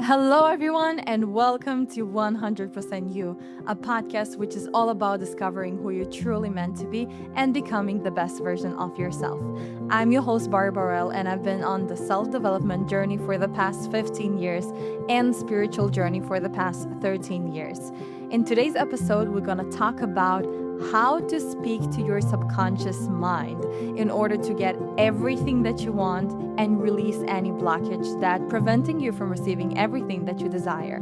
Hello, everyone, and welcome to 100% You, a podcast which is all about discovering who you're truly meant to be and becoming the best version of yourself. I'm your host, Bari, and I've been on the self development journey for the past 15 years and spiritual journey for the past 13 years. In today's episode, we're going to talk about how to speak to your subconscious mind in order to get everything that you want and release any blockage that preventing you from receiving everything that you desire.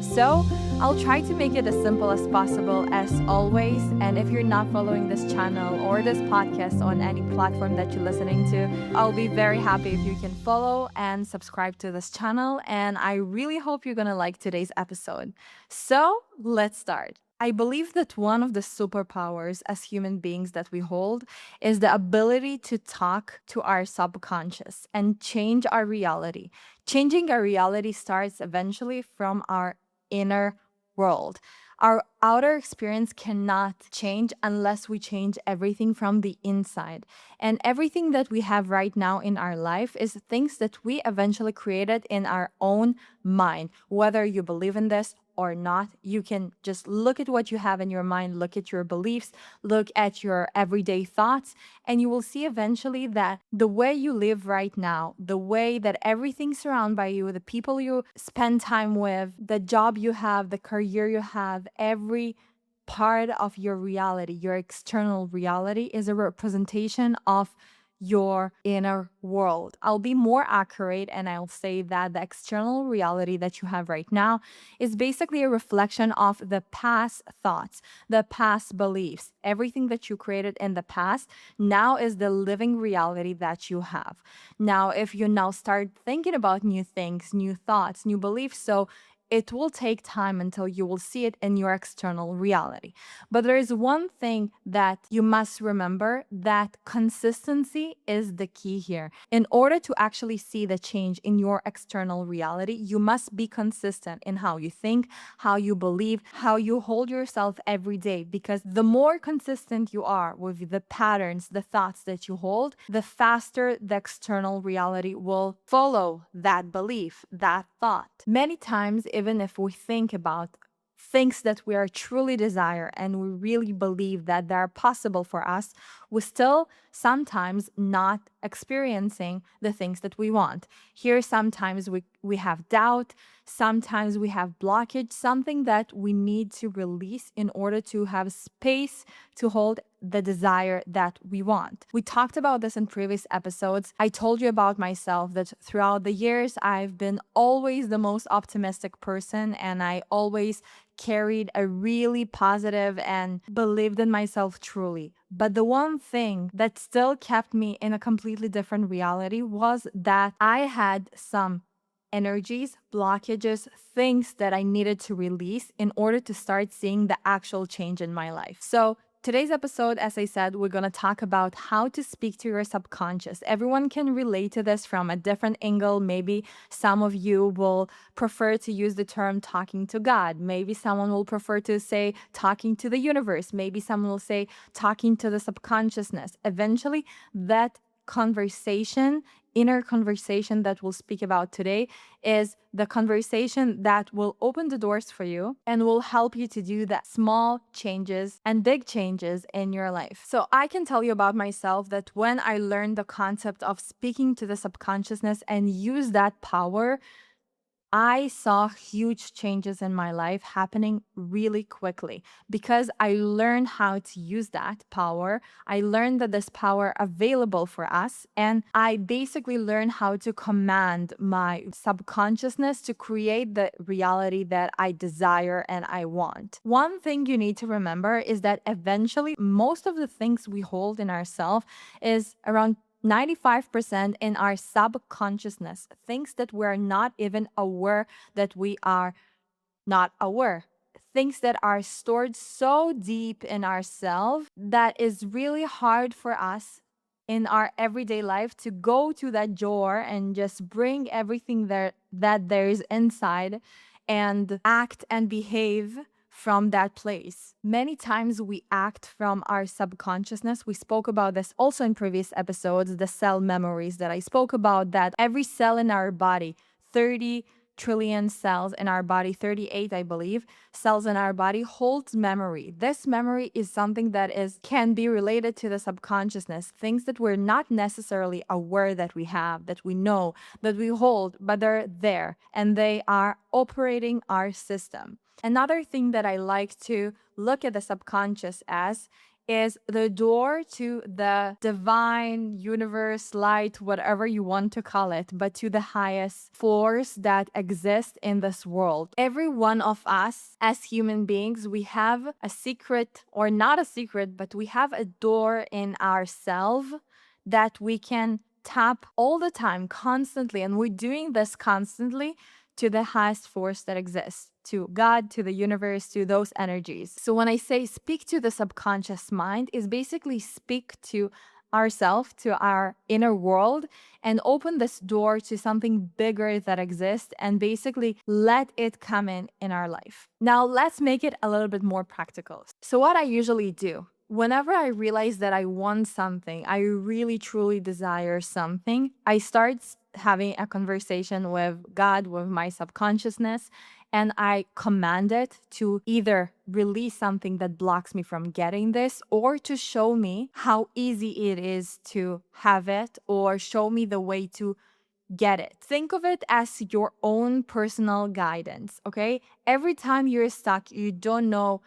So I'll try to make it as simple as possible as always. And if you're not following this channel or this podcast on any platform that you're listening to, I'll be very happy if you can follow and subscribe to this channel. And I really hope you're gonna like today's episode. So let's start. I believe that one of the superpowers as human beings that we hold is the ability to talk to our subconscious and change our reality. Changing our reality starts eventually from our inner world. Our outer experience cannot change unless we change everything from the inside. And everything that we have right now in our life is things that we eventually created in our own mind. Whether you believe in this or not, you can just look at what you have in your mind, look at your beliefs, look at your everyday thoughts, and you will see eventually that the way you live right now, the way that everything surrounded by you, the people you spend time with, the job you have, the career you have, every part of your reality, your external reality is a representation of your inner world. I'll be more accurate and I'll say that the external reality that you have right now is basically a reflection of the past thoughts, the past beliefs. Everything that you created in the past now is the living reality that you have. Now, if you now start thinking about new things, new thoughts, new beliefs, so it will take time until you will see it in your external reality. But there is one thing that you must remember, that consistency is the key here. In order to actually see the change in your external reality, you must be consistent in how you think, how you believe, how you hold yourself every day. Because the more consistent you are with the patterns, the thoughts that you hold, the faster the external reality will follow that belief, that thought. Many times, even if we think about things that we are truly desire and we really believe that they are possible for us, we still sometimes not experiencing the things that we want. Here, sometimes we have doubt, sometimes we have blockage, something that we need to release in order to have space to hold the desire that we want. We talked about this in previous episodes. I told you about myself that throughout the years, I've been always the most optimistic person and I always carried a really positive and believed in myself truly. But the one thing that still kept me in a completely different reality was that I had some energies, blockages, things that I needed to release in order to start seeing the actual change in my life. So today's episode, as I said, we're going to talk about how to speak to your subconscious. Everyone can relate to this from a different angle. Maybe some of you will prefer to use the term talking to God. Maybe someone will prefer to say talking to the universe. Maybe someone will say talking to the subconsciousness. Eventually, that conversation, inner conversation that we'll speak about today, is the conversation that will open the doors for you and will help you to do that small changes and big changes in your life. So I can tell you about myself that when I learned the concept of speaking to the subconsciousness and use that power, I saw huge changes in my life happening really quickly because I learned how to use that power. I learned that this power available for us, and I basically learned how to command my subconsciousness to create the reality that I desire and I want. One thing you need to remember is that eventually most of the things we hold in ourselves is around 95% in our subconsciousness, things that we're not even aware that we are not aware. Things that are stored so deep in ourselves that is really hard for us in our everyday life to go to that drawer and just bring everything there that there is inside and act and behave from that place. Many times we act from our subconsciousness. We spoke about this also in previous episodes, the cell memories that I spoke about, that every cell in our body, 30 trillion cells in our body, 38, I believe, cells in our body holds memory. This memory is something that can be related to the subconsciousness, things that we're not necessarily aware that we have, that we know, that we hold, but they're there and they are operating our system. Another thing that I like to look at the subconscious as is the door to the divine universe, light, whatever you want to call it, but to the highest force that exists in this world. Every one of us as human beings, we have a secret, or not a secret, but we have a door in ourselves that we can tap all the time, constantly. And we're doing this constantly to the highest force that exists, to God, to the universe, to those energies. So when I say speak to the subconscious mind, is basically speak to ourselves, to our inner world, and open this door to something bigger that exists and basically let it come in our life. Now let's make it a little bit more practical. So what I usually do, whenever I realize that I want something, I really truly desire something, I start having a conversation with God, with my subconsciousness, and I command it to either release something that blocks me from getting this, or to show me how easy it is to have it, or show me the way to get it. Think of it as your own personal guidance, okay? Every time you're stuck, you don't know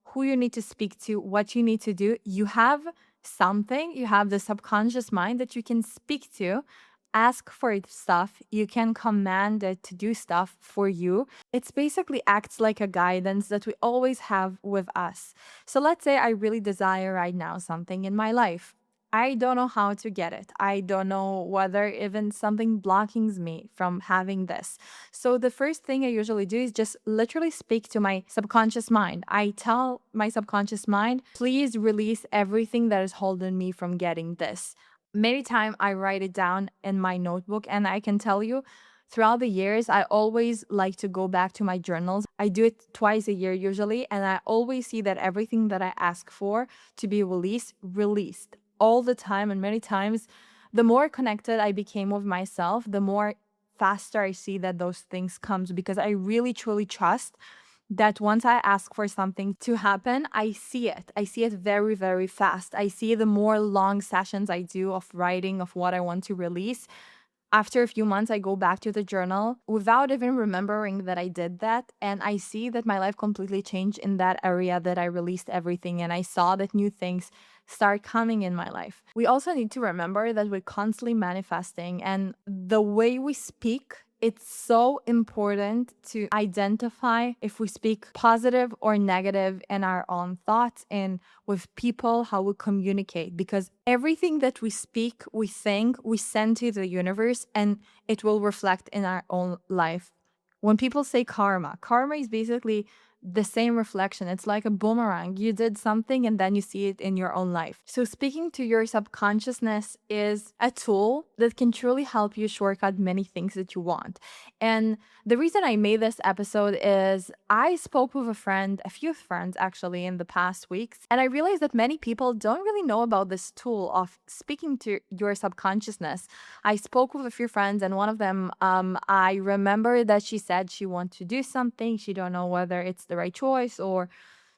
who you need to speak to, what you need to do, you have something, you have the subconscious mind that you can speak to, ask for stuff, you can command it to do stuff for you. It's basically acts like a guidance that we always have with us. So let's say I really desire right now something in my life. I don't know how to get it. I don't know whether even something blocking me from having this. So the first thing I usually do is just literally speak to my subconscious mind. I tell my subconscious mind, please release everything that is holding me from getting this. Many times I write it down in my notebook, and I can tell you throughout the years, I always like to go back to my journals. I do it twice a year usually, and I always see that everything that I ask for to be released all the time. And many times, the more connected I became with myself, the more faster I see that those things comes, because I really truly trust that once I ask for something to happen, I see it. I see it very, very fast. I see the more long sessions I do of writing of what I want to release. After a few months, I go back to the journal without even remembering that I did that. And I see that my life completely changed in that area, that I released everything. And I saw that new things start coming in my life. We also need to remember that we're constantly manifesting, and the way we speak, it's so important to identify if we speak positive or negative in our own thoughts and with people, how we communicate, because everything that we speak, we think, we send to the universe, and it will reflect in our own life. When people say karma is basically the same reflection. It's like a boomerang. You did something and then you see it in your own life. So speaking to your subconsciousness is a tool that can truly help you shortcut many things that you want. And the reason I made this episode is I spoke with a few friends actually in the past weeks, and I realized that many people don't really know about this tool of speaking to your subconsciousness. I spoke with a few friends, and one of them, I remember that she said she wants to do something. She don't know whether it's the right choice or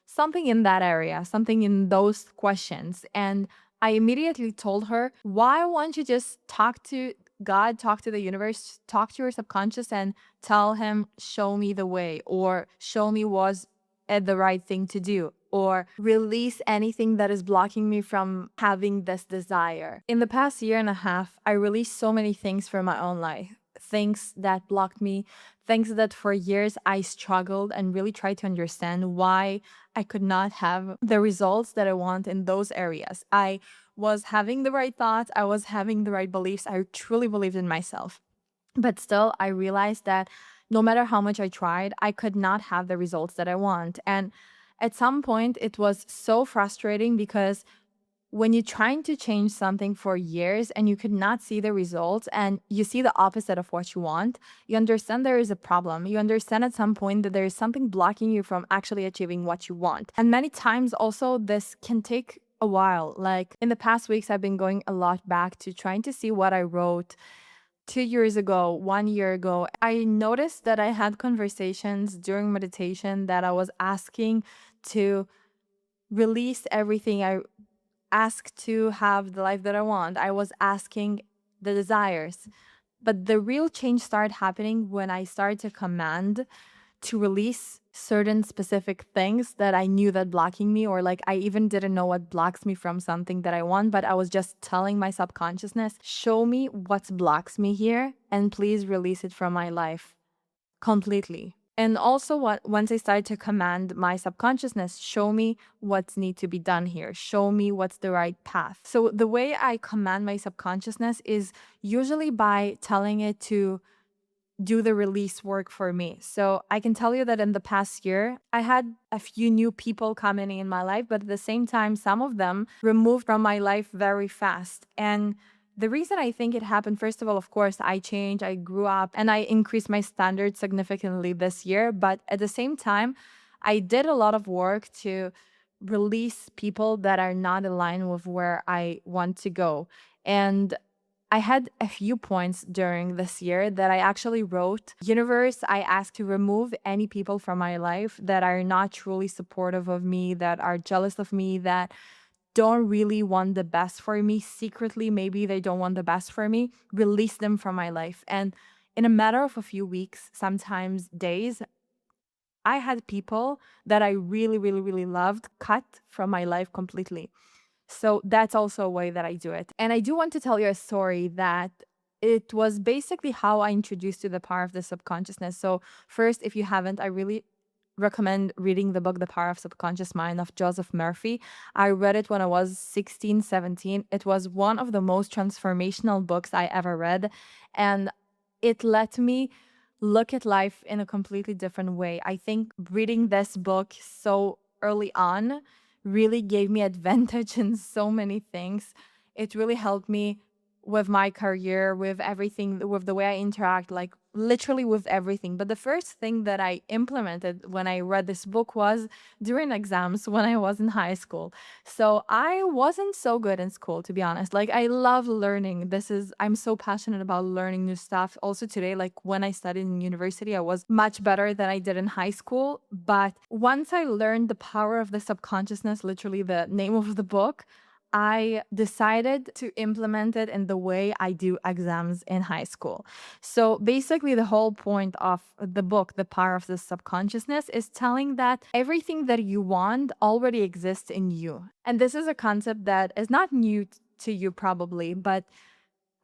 something in that area, something in those questions. And I immediately told her, why won't you just talk to God, talk to the universe, talk to your subconscious and tell him, show me the way, or show me what's the right thing to do, or release anything that is blocking me from having this desire. In the past year and a half, I released so many things from my own life, things that blocked me, things that for years I struggled and really tried to understand why I could not have the results that I want in those areas. I was having the right thoughts, I was having the right beliefs, I truly believed in myself. But still, I realized that no matter how much I tried, I could not have the results that I want. And at some point, it was so frustrating because when you're trying to change something for years and you could not see the results and you see the opposite of what you want, you understand there is a problem. You understand at some point that there is something blocking you from actually achieving what you want. And many times also this can take a while. Like in the past weeks, I've been going a lot back to trying to see what I wrote 2 years ago, 1 year ago, I noticed that I had conversations during meditation that I was asking to release everything. I asked to have the life that I want. I was asking the desires. But the real change started happening when I started to command to release certain specific things that I knew that blocking me, or like I even didn't know what blocks me from something that I want, but I was just telling my subconsciousness, show me what blocks me here and please release it from my life completely. And also once I started to command my subconsciousness, show me what's need to be done here. Show me what's the right path. So the way I command my subconsciousness is usually by telling it to do the release work for me. So I can tell you that in the past year, I had a few new people coming in my life, but at the same time, some of them removed from my life very fast. And the reason I think it happened, first of all, of course, I changed, I grew up, and I increased my standards significantly this year. But at the same time, I did a lot of work to release people that are not aligned with where I want to go. And I had a few points during this year that I actually wrote. Universe, I ask to remove any people from my life that are not truly supportive of me, that are jealous of me, that don't really want the best for me. Secretly, maybe they don't want the best for me. Release them from my life. And in a matter of a few weeks, sometimes days, I had people that I really, really, really loved cut from my life completely. So that's also a way that I do it. And I do want to tell you a story that it was basically how I introduced to the power of the subconsciousness. So, first, if you haven't, I really recommend reading the book The Power of Subconscious Mind of Joseph Murphy. I read it when I was 16, 17. It was one of the most transformational books I ever read. And it let me look at life in a completely different way. I think reading this book so early on really gave me advantage in so many things. It really helped me with my career, with everything, with the way I interact, like literally with everything. But the first thing that I implemented when I read this book was during exams when I was in high school. So I wasn't so good in school, to be honest. Like I love learning. I'm so passionate about learning new stuff. Also today, like when I studied in university, I was much better than I did in high school. But once I learned the power of the subconsciousness, literally the name of the book, I decided to implement it in the way I do exams in high school. So basically, the whole point of the book, The Power of the Subconsciousness, is telling that everything that you want already exists in you. And this is a concept that is not new to you, probably, but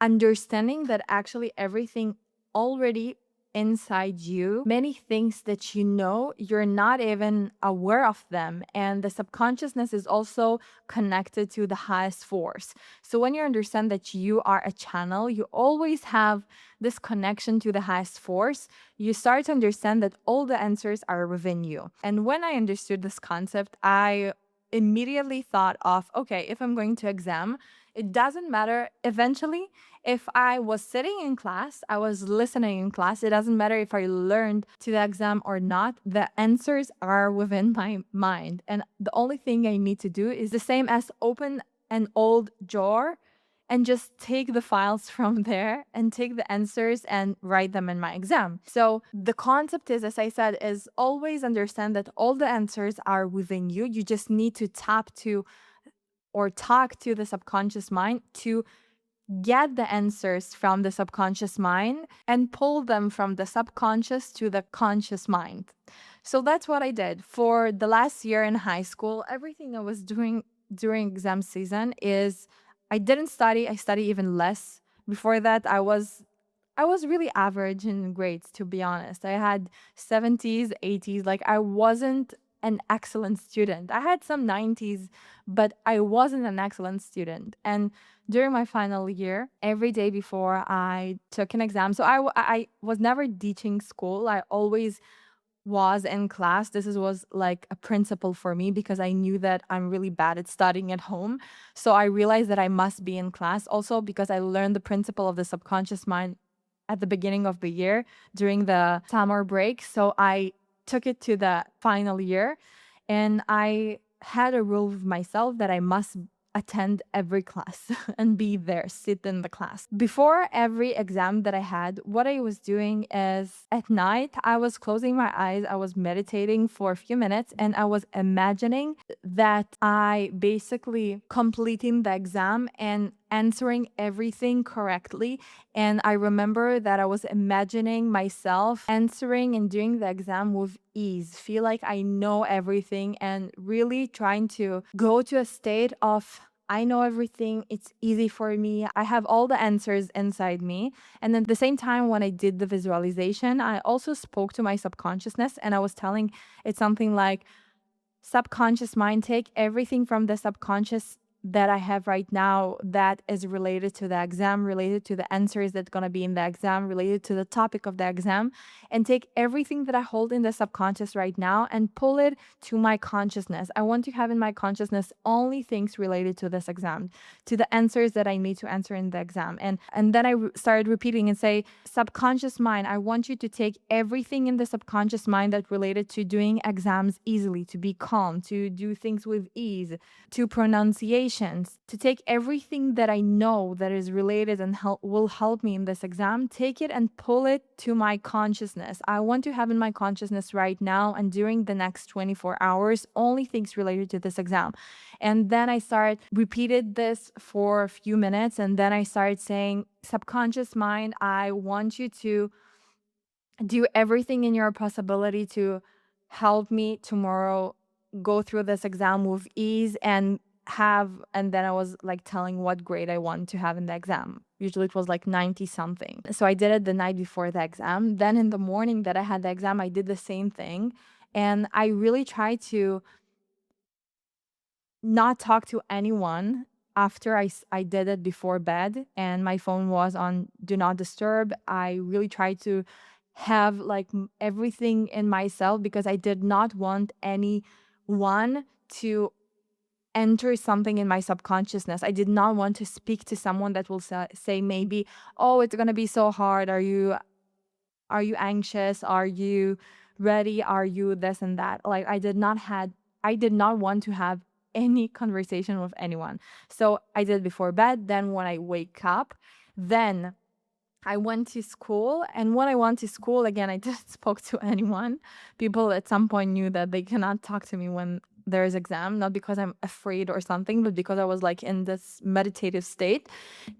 understanding that actually everything already inside you, many things that you know, you're not even aware of them. And the subconsciousness is also connected to the highest force. So when you understand that you are a channel, you always have this connection to the highest force, you start to understand that all the answers are within you. And when I understood this concept, I immediately thought of, okay, if I'm going to exam, it doesn't matter eventually if I was sitting in class, I was listening in class. It doesn't matter if I learned to the exam or not. The answers are within my mind. And the only thing I need to do is the same as open an old drawer and just take the files from there and take the answers and write them in my exam. So the concept is, as I said, is always understand that all the answers are within you. You just need to tap to or talk to the subconscious mind to get the answers from the subconscious mind and pull them from the subconscious to the conscious mind. So that's what I did. For the last year in high school, everything I was doing during exam season is I didn't study, I studied even less. Before that, I was really average in grades, to be honest. I had 70s, 80s. Like I wasn't an excellent student. I had some 90s, but I wasn't an excellent student. And during my final year, every day before I took an exam, so I was never teaching school. I always was in class. Was like a principle for me because I knew that I'm really bad at studying at home. So I realized that I must be in class. Also because I learned the principle of the subconscious mind at the beginning of the year during the summer break. So I took it to the final year and I had a rule with myself that I must attend every class and be there, sit in the class. Before every exam that I had, what I was doing is at night, I was closing my eyes, I was meditating for a few minutes, and I was imagining that I basically completing the exam and answering everything correctly. And I remember that I was imagining myself answering and doing the exam with ease, feel like I know everything, and really trying to go to a state of I know everything. It's easy for me. I have all the answers inside me. And then at the same time, when I did the visualization, I also spoke to my subconsciousness and I was telling it something like, subconscious mind, take everything from the subconscious that I have right now that is related to the exam, related to the answers that's going to be in the exam, related to the topic of the exam, and take everything that I hold in the subconscious right now and pull it to my consciousness. I want to have in my consciousness only things related to this exam, to the answers that I need to answer in the exam. And then I started repeating and say, subconscious mind, I want you to take everything in the subconscious mind that related to doing exams easily, to be calm, to do things with ease, to pronunciations, to take everything that I know that is related and will help me in this exam, take it and pull it to my consciousness. I want to have in my consciousness right now and during the next 24 hours only things related to this exam. And then I started repeated this for a few minutes, and then I started saying, subconscious mind, I want you to do everything in your possibility to help me tomorrow go through this exam with ease and then I was like telling what grade I want to have in the exam. Usually it was like 90 something. So I did it the night before the exam. Then in the morning that I had the exam, I did the same thing. And I really tried to not talk to anyone after I did it before bed and my phone was on do not disturb. I really tried to have like everything in myself because I did not want anyone to enter something in my subconsciousness. I did not want to speak to someone that will say maybe, oh, it's going to be so hard. Are you anxious? Are you ready? Are you this and that? Like I did not want to have any conversation with anyone. So I did before bed. Then when I wake up, then I went to school. And when I went to school, again, I didn't spoke to anyone. People at some point knew that they cannot talk to me when there's exam, not because I'm afraid or something, but because I was like in this meditative state.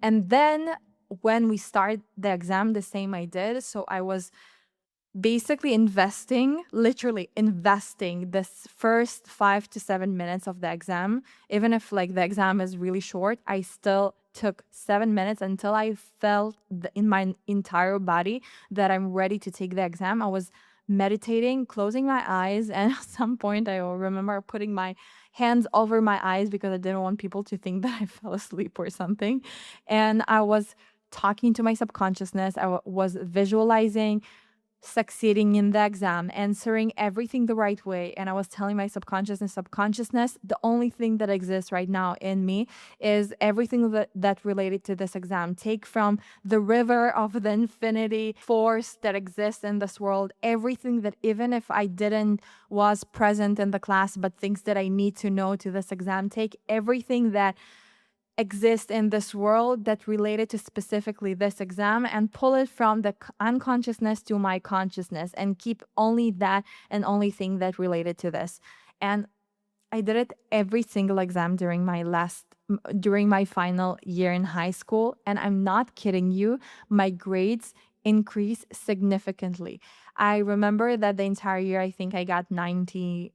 And then when we start the exam, the same I did. So I was basically literally investing this first 5 to 7 minutes of the exam. Even if like the exam is really short, I still took 7 minutes until I felt in my entire body that I'm ready to take the exam. I was meditating, closing my eyes, and at some point I remember putting my hands over my eyes because I didn't want people to think that I fell asleep or something. And I was talking to my subconsciousness. I was visualizing succeeding in the exam, answering everything the right way. And I was telling my subconsciousness, the only thing that exists right now in me is everything that related to this exam. Take from the river of the infinity force that exists in this world, everything that even if I didn't was present in the class, but things that I need to know to this exam, take everything that exist in this world that related to specifically this exam and pull it from the unconsciousness to my consciousness and keep only that and only thing that related to this. And I did it every single exam during my final year in high school. And I'm not kidding you, my grades increased significantly. I remember that the entire year, I think I got 90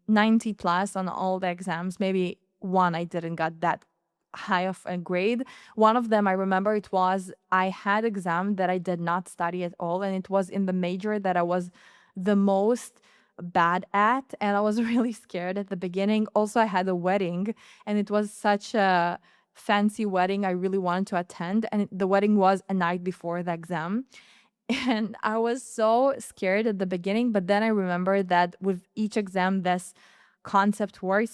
plus on all the exams. Maybe one I didn't got that high of a grade. One of them I remember I had exam that I did not study at all, and it was in the major that I was the most bad at, and I was really scared at the beginning. Also, I had a wedding, and it was such a fancy wedding I really wanted to attend, and the wedding was a night before the exam. And I was so scared at the beginning, but then I remembered that with each exam, this concept works.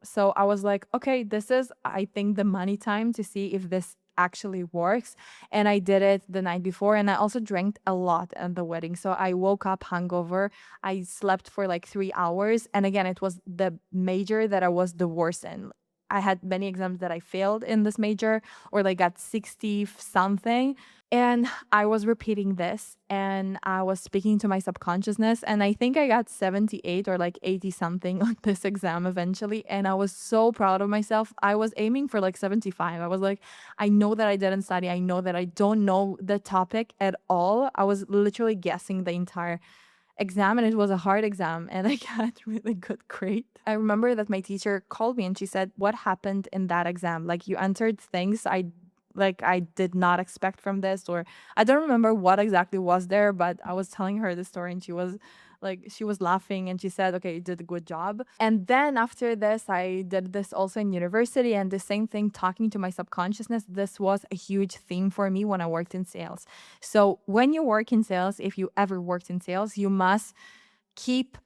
So I was like, okay, this is, I think, the money time to see if this actually works. And I did it the night before. And I also drank a lot at the wedding. So I woke up hungover. I slept for like 3 hours. And again, it was the major that I was the worst in. I had many exams that I failed in this major or like got 60 something. And I was repeating this and I was speaking to my subconsciousness. And I think I got 78 or like 80 something on this exam eventually. And I was so proud of myself. I was aiming for like 75. I was like, I know that I didn't study. I know that I don't know the topic at all. I was literally guessing the entire exam, and it was a hard exam, and I got really good grade. I remember that my teacher called me and she said, what happened in that exam? Like, you entered things I did not expect from this, or I don't remember what exactly was there, but I was telling her the story and she was laughing and she said, okay, you did a good job. And then after this, I did this also in university, and the same thing, talking to my subconsciousness. This was a huge theme for me when I worked in sales. So when you work in sales, if you ever worked in sales, you must keep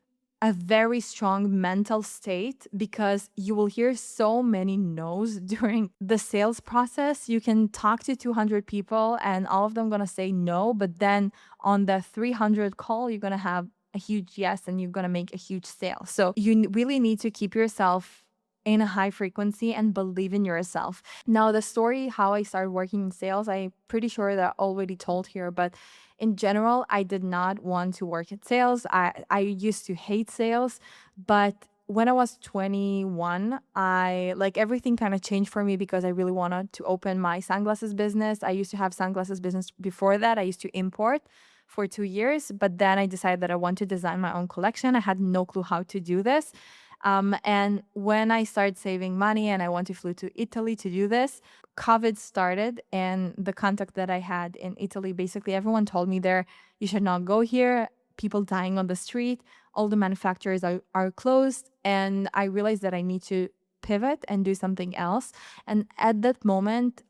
a very strong mental state, because you will hear so many no's during the sales process. You can talk to 200 people and all of them going to say no, but then on the 300 call, you're going to have a huge yes and you're going to make a huge sale. So you really need to keep yourself in a high frequency and believe in yourself. Now, the story how I started working in sales, I'm pretty sure that I already told here, but in general, I did not want to work at sales. I used to hate sales, but when I was 21, I like everything kind of changed for me because I really wanted to open my sunglasses business. I used to have sunglasses business before that. I used to import for 2 years, but then I decided that I want to design my own collection. I had no clue how to do this. And when I started saving money and I want to flew to Italy to do this, COVID started, and the contact that I had in Italy, basically everyone told me there, you should not go here, people dying on the street, all the manufacturers are closed. And I realized that I need to pivot and do something else. And at that moment,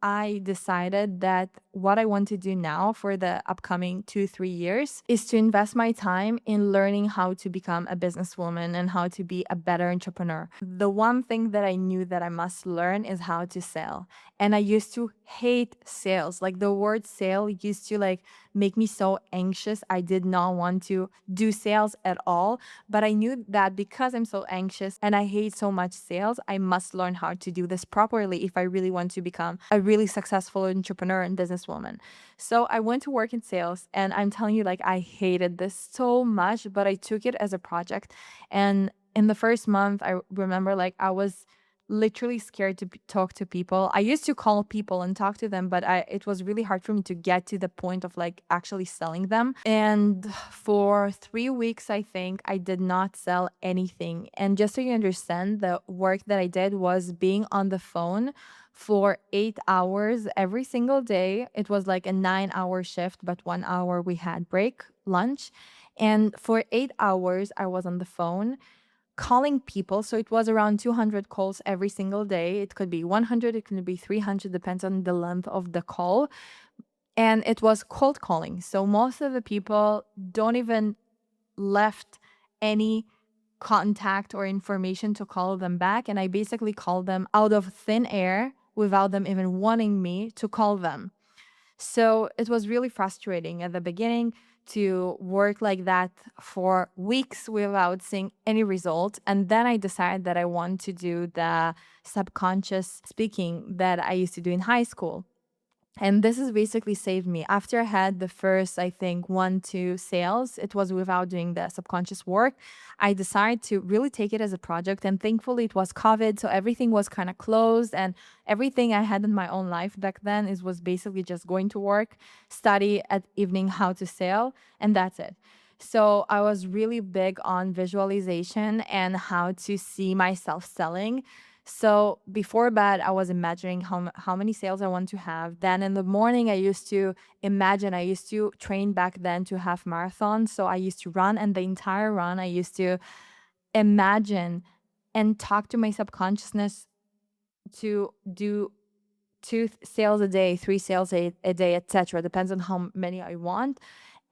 I decided that what I want to do now for the upcoming 2-3 years is to invest my time in learning how to become a businesswoman and how to be a better entrepreneur. The one thing that I knew that I must learn is how to sell. And I used to hate sales. Like, the word sale used to like make me so anxious. I did not want to do sales at all. But I knew that because I'm so anxious and I hate so much sales, I must learn how to do this properly if I really want to become a really successful entrepreneur and businesswoman. So I went to work in sales, and I'm telling you, like, I hated this so much, but I took it as a project. And in the first month, I remember like I was literally scared to talk to people. I used to call people and talk to them, but it was really hard for me to get to the point of like actually selling them. And for 3 weeks, I think I did not sell anything. And just so you understand, the work that I did was being on the phone for 8 hours every single day. It was like a 9 hour shift, but 1 hour we had break, lunch. And for 8 hours, I was on the phone calling people. So it was around 200 calls every single day. It could be 100, it could be 300, depends on the length of the call. And it was cold calling. So most of the people don't even left any contact or information to call them back. And I basically called them out of thin air without them even wanting me to call them. So it was really frustrating at the beginning to work like that for weeks without seeing any result. And then I decided that I want to do the subconscious speaking that I used to do in high school. And this has basically saved me. After I had the first, I think, 1-2 sales, it was without doing the subconscious work. I decided to really take it as a project. And thankfully, it was COVID. So everything was kind of closed. And everything I had in my own life back then was basically just going to work, study at evening how to sell, and that's it. So I was really big on visualization and how to see myself selling. So before bed, I was imagining how many sales I want to have. Then in the morning, I used to imagine, I used to train back then to have marathons. So I used to run, and the entire run, I used to imagine and talk to my subconsciousness to do 2 sales a day, 3 sales a day, etc. Depends on how many I want.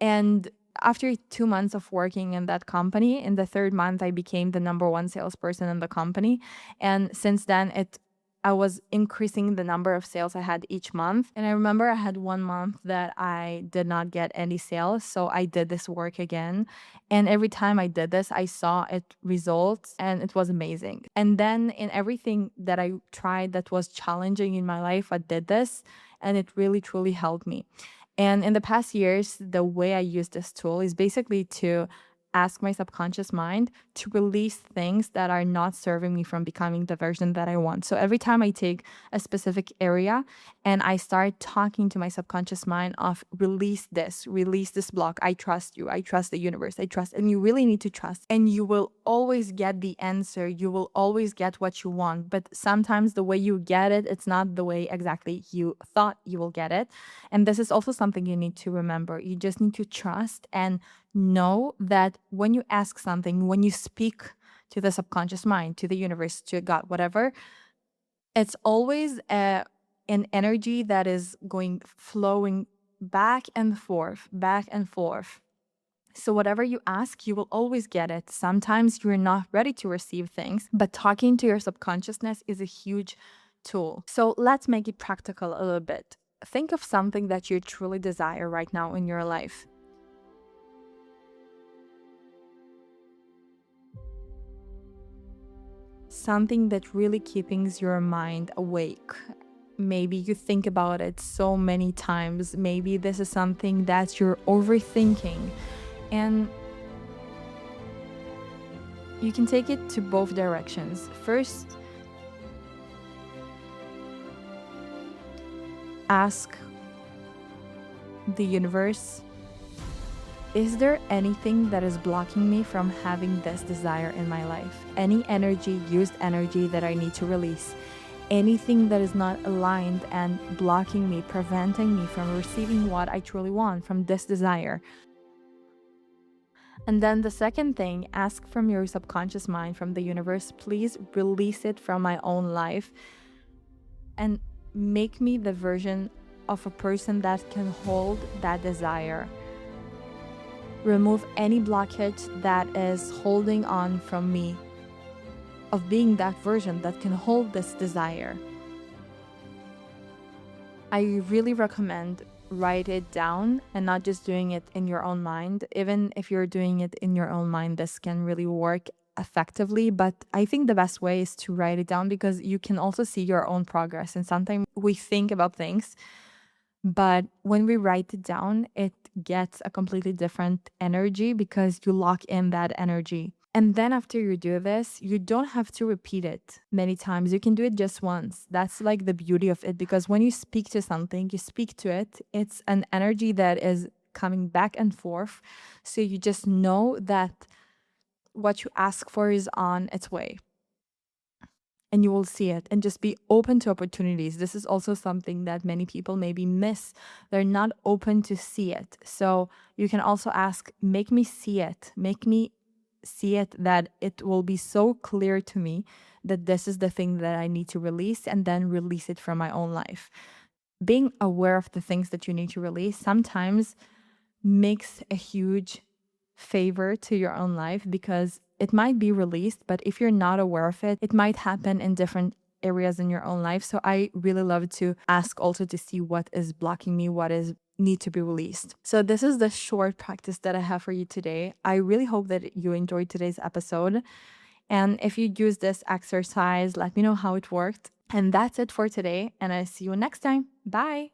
And after 2 months of working in that company, in the third month, I became the number one salesperson in the company. And since then, it I was increasing the number of sales I had each month. And I remember I had one month that I did not get any sales. So I did this work again. And every time I did this, I saw it results and it was amazing. And then in everything that I tried that was challenging in my life, I did this and it really truly helped me. And in the past years, the way I use this tool is basically to ask my subconscious mind to release things that are not serving me from becoming the version that I want. So every time I take a specific area and I start talking to my subconscious mind of release this block. I trust you. I trust the universe. I trust. And you really need to trust. And you will always get the answer. You will always get what you want. But sometimes the way you get it, it's not the way exactly you thought you will get it. And this is also something you need to remember. You just need to trust and know that when you ask something, when you speak to the subconscious mind, to the universe, to God, whatever, it's always an energy that is flowing back and forth, back and forth. So whatever you ask, you will always get it. Sometimes you're not ready to receive things, but talking to your subconsciousness is a huge tool. So let's make it practical a little bit. Think of something that you truly desire right now in your life. Something that really keeps your mind awake. Maybe you think about it so many times. Maybe this is something that you're overthinking. And you can take it to both directions. First, ask the universe, is there anything that is blocking me from having this desire in my life? Any energy, used energy that I need to release? Anything that is not aligned and blocking me, preventing me from receiving what I truly want from this desire? And then the second thing, ask from your subconscious mind, from the universe, please release it from my own life and make me the version of a person that can hold that desire. Remove any blockage that is holding on from me of being that version that can hold this desire. I really recommend write it down and not just doing it in your own mind. Even if you're doing it in your own mind, this can really work effectively. But I think the best way is to write it down because you can also see your own progress. And sometimes we think about things, but when we write it down, it gets a completely different energy because you lock in that energy. And then after you do this, you don't have to repeat it many times. You can do it just once. That's like the beauty of it because when you speak to something, you speak to it, it's an energy that is coming back and forth. So you just know that what you ask for is on its way. And you will see it and just be open to opportunities. This is also something that many people maybe miss. They're not open to see it. So you can also ask, make me see it. Make me see it that it will be so clear to me that this is the thing that I need to release and then release it from my own life. Being aware of the things that you need to release sometimes makes a huge favor to your own life because it might be released, but if you're not aware of it, it might happen in different areas in your own life. So I really love to ask also to see what is blocking me, what is need to be released. So this is the short practice that I have for you today. I really hope that you enjoyed today's episode. And if you use this exercise, let me know how it worked. And that's it for today. And I see you next time. Bye.